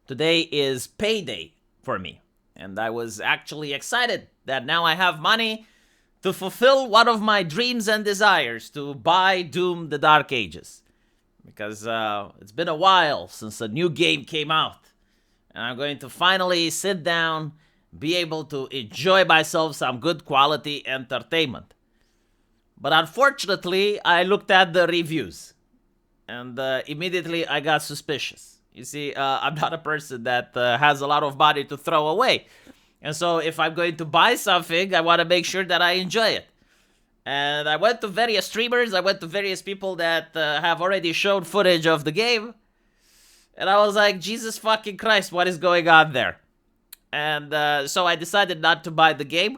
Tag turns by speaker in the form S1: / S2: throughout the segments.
S1: Today is payday for me. And I was actually excited that now I have money to fulfill one of my dreams and desires, to buy Doom: The Dark Ages. Because it's been a while since a new game came out. And I'm going to finally sit down, be able to enjoy myself some good quality entertainment. But unfortunately, I looked at the reviews. And immediately I got suspicious. You see, I'm not a person that has a lot of money to throw away. And so if I'm going to buy something, I want to make sure that I enjoy it. And I went to various streamers, I went to various people that have already shown footage of the game. And I was like, Jesus fucking Christ, what is going on there? And so I decided not to buy the game.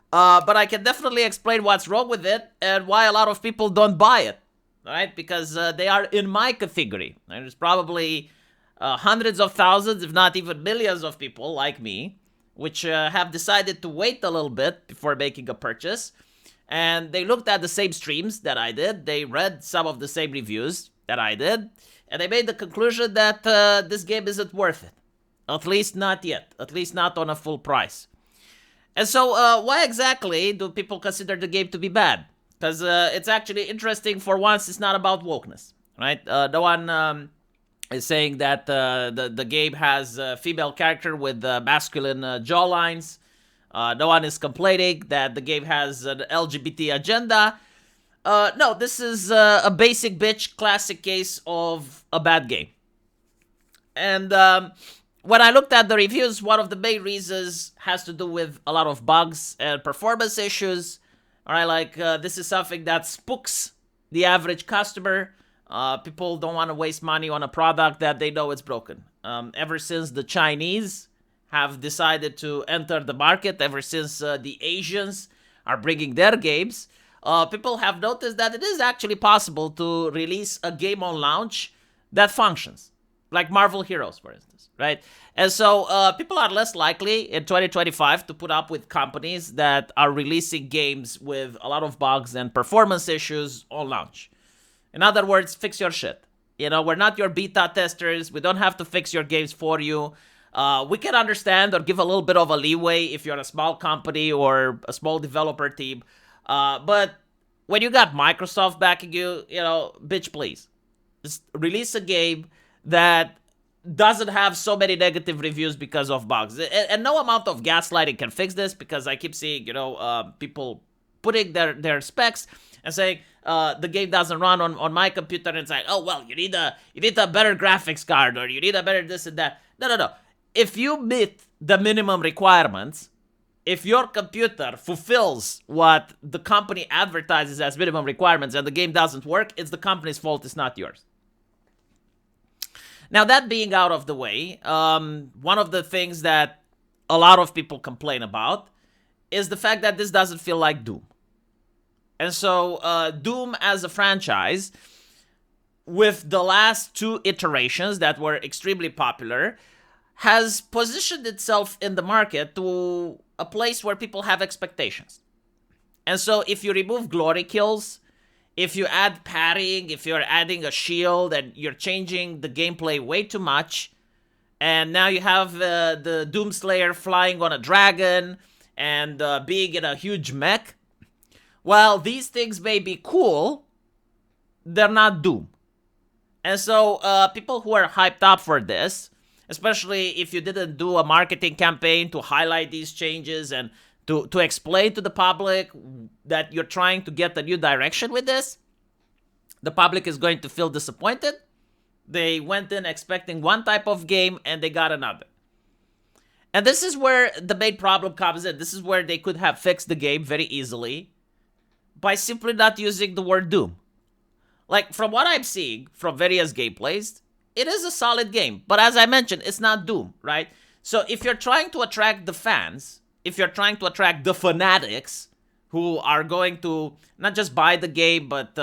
S1: But I can definitely explain what's wrong with it and why a lot of people don't buy it. Right? Because they are in my category. There's probably hundreds of thousands, if not even millions of people like me, which have decided to wait a little bit before making a purchase. And they looked at the same streams that I did. They read some of the same reviews that I did. And they made the conclusion that this game isn't worth it. At least not yet. At least not on a full price. And so why exactly do people consider the game to be bad? Because it's actually interesting. For once, it's not about wokeness, right? No one is saying that the game has a female character with masculine jawlines. No one is complaining that the game has an LGBT agenda. No, this is a basic bitch classic case of a bad game. And when I looked at the reviews, one of the main reasons has to do with a lot of bugs and performance issues. All right, like this is something that spooks the average customer. People don't want to waste money on a product that they know is broken. Ever since the Chinese have decided to enter the market, ever since the Asians are bringing their games, people have noticed that it is actually possible to release a game on launch that functions. Like Marvel Heroes, for instance, right? And so people are less likely in 2025 to put up with companies that are releasing games with a lot of bugs and performance issues on launch. In other words, fix your shit. You know, we're not your beta testers. We don't have to fix your games for you. We can understand or give a little bit of a leeway if you're a small company or a small developer team. But when you got Microsoft backing you, you know, bitch, please. Just release a game that doesn't have so many negative reviews because of bugs. And no amount of gaslighting can fix this, because I keep seeing, you know, people putting their specs and saying the game doesn't run on my computer, and it's like, oh, well, you need a better graphics card, or you need a better this and that. No. If you meet the minimum requirements, if your computer fulfills what the company advertises as minimum requirements and the game doesn't work, it's the company's fault, it's not yours. Now, that being out of the way, one of the things that a lot of people complain about is the fact that this doesn't feel like Doom. And so Doom as a franchise, with the last two iterations that were extremely popular, has positioned itself in the market to a place where people have expectations. And so if you remove glory kills, if you add parrying, if you're adding a shield and you're changing the gameplay way too much, and now you have the Doomslayer flying on a dragon and being in a huge mech, while these things may be cool, they're not Doom. And so people who are hyped up for this, especially if you didn't do a marketing campaign to highlight these changes and to explain to the public that you're trying to get a new direction with this, the public is going to feel disappointed. They went in expecting one type of game and they got another. And this is where the main problem comes in. This is where they could have fixed the game very easily by simply not using the word Doom. Like, from what I'm seeing from various gameplays, it is a solid game. But as I mentioned, it's not Doom, right? So if you're trying to attract the fans, if you're trying to attract the fanatics who are going to not just buy the game, but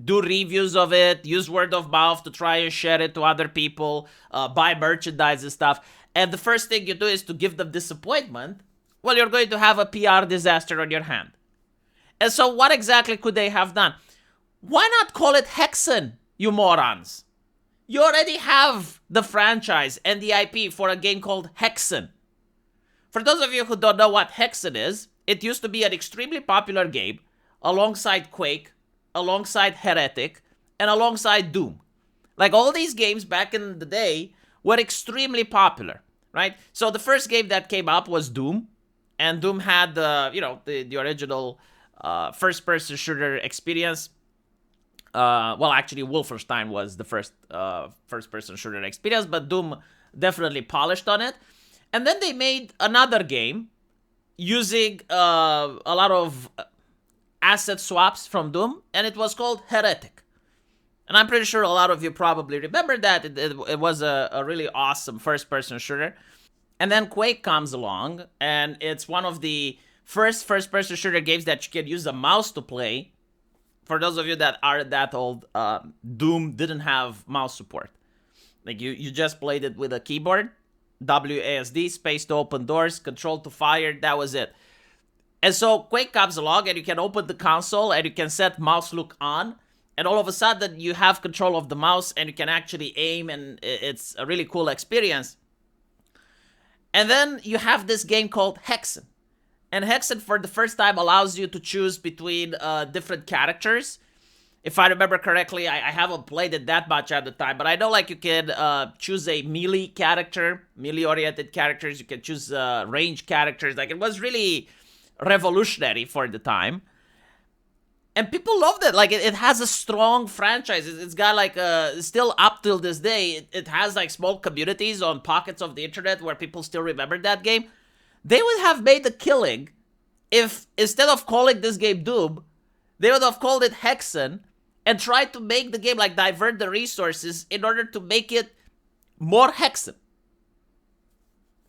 S1: do reviews of it, use word of mouth to try and share it to other people, buy merchandise and stuff, and the first thing you do is to give them disappointment, well, you're going to have a PR disaster on your hand. And so what exactly could they have done? Why not call it Hexen, you morons? You already have the franchise and the IP for a game called Hexen. For those of you who don't know what Hexen is, it used to be an extremely popular game alongside Quake, alongside Heretic, and alongside Doom. Like, all these games back in the day were extremely popular, right? So the first game that came up was Doom, and Doom had the original first-person shooter experience. Well, actually, Wolfenstein was the first first-person shooter experience, but Doom definitely polished on it. And then they made another game using a lot of asset swaps from Doom, and it was called Heretic. And I'm pretty sure a lot of you probably remember that. It was a really awesome first-person shooter. And then Quake comes along, and it's one of the first-person shooter games that you can use a mouse to play. For those of you that are that old, Doom didn't have mouse support. Like, you just played it with a keyboard, WASD, space to open doors, control to fire, that was it. And so Quake comes along, and you can open the console, and you can set mouse look on, and all of a sudden you have control of the mouse, and you can actually aim, and it's a really cool experience. And then you have this game called Hexen. And Hexen, for the first time, allows you to choose between different characters. If I remember correctly, I haven't played it that much at the time, but I know, like, you can choose a melee character, melee-oriented characters. You can choose range characters. Like, it was really revolutionary for the time. And people loved it. Like, it has a strong franchise. It's got, like, still up till this day, it has, like, small communities on pockets of the internet where people still remember that game. They would have made a killing if, instead of calling this game Doom, they would have called it Hexen and tried to make the game, like, divert the resources in order to make it more Hexen.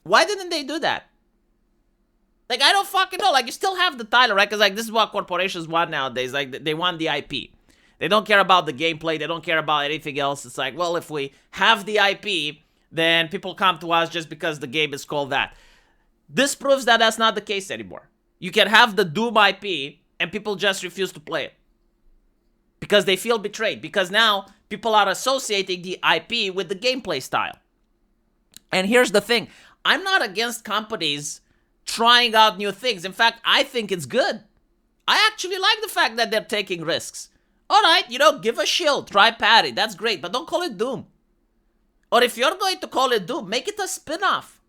S1: Why didn't they do that? Like, I don't fucking know. Like, you still have the title, right? Because, like, this is what corporations want nowadays. Like, they want the IP. They don't care about the gameplay. They don't care about anything else. It's like, well, if we have the IP, then people come to us just because the game is called that. This proves that that's not the case anymore. You can have the Doom IP, and people just refuse to play it. Because they feel betrayed. Because now, people are associating the IP with the gameplay style. And here's the thing. I'm not against companies trying out new things. In fact, I think it's good. I actually like the fact that they're taking risks. Alright, give a shield, try parry, that's great, but don't call it Doom. Or if you're going to call it Doom, make it a spin-off.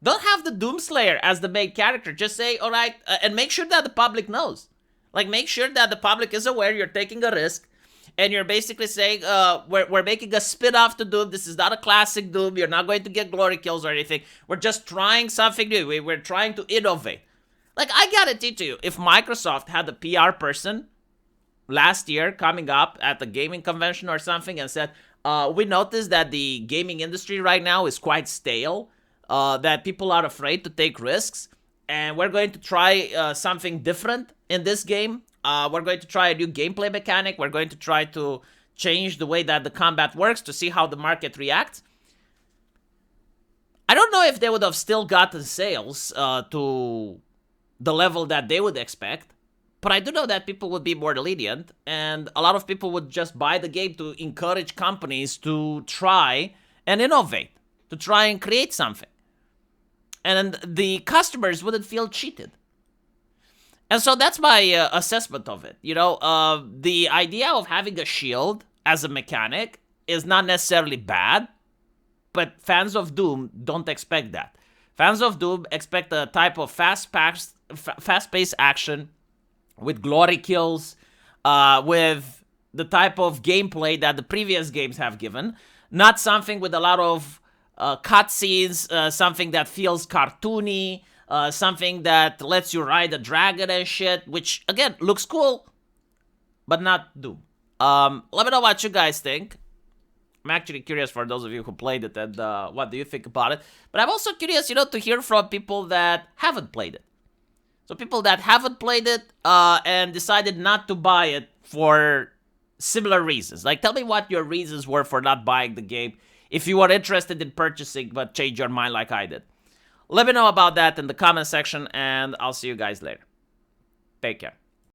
S1: Don't have the Doomslayer as the main character. Just say, alright, and make sure that the public knows. Like, make sure that the public is aware you're taking a risk, and you're basically saying, we're making a spin-off to Doom. This is not a classic Doom. You're not going to get glory kills or anything. We're just trying something new. We're trying to innovate. Like, I guarantee to you, if Microsoft had a PR person last year coming up at the gaming convention or something and said, we noticed that the gaming industry right now is quite stale, that people are afraid to take risks, and we're going to try something different in this game. We're going to try a new gameplay mechanic. We're going to try to change the way that the combat works to see how the market reacts. I don't know if they would have still gotten sales to the level that they would expect, but I do know that people would be more lenient, and a lot of people would just buy the game to encourage companies to try and innovate, to try and create something. And the customers wouldn't feel cheated. And so that's my assessment of it. The idea of having a shield as a mechanic is not necessarily bad, but fans of Doom don't expect that. Fans of Doom expect a type of fast-paced action with glory kills, with the type of gameplay that the previous games have given, not something with a lot of cutscenes, something that feels cartoony, something that lets you ride a dragon and shit, which, again, looks cool, but not Doom. Let me know what you guys think. I'm actually curious for those of you who played it, and what do you think about it. But I'm also curious, to hear from people that haven't played it. So people that haven't played it and decided not to buy it for similar reasons. Like, tell me what your reasons were for not buying the game if you were interested in purchasing but changed your mind like I did. Let me know about that in the comment section, and I'll see you guys later. Take care.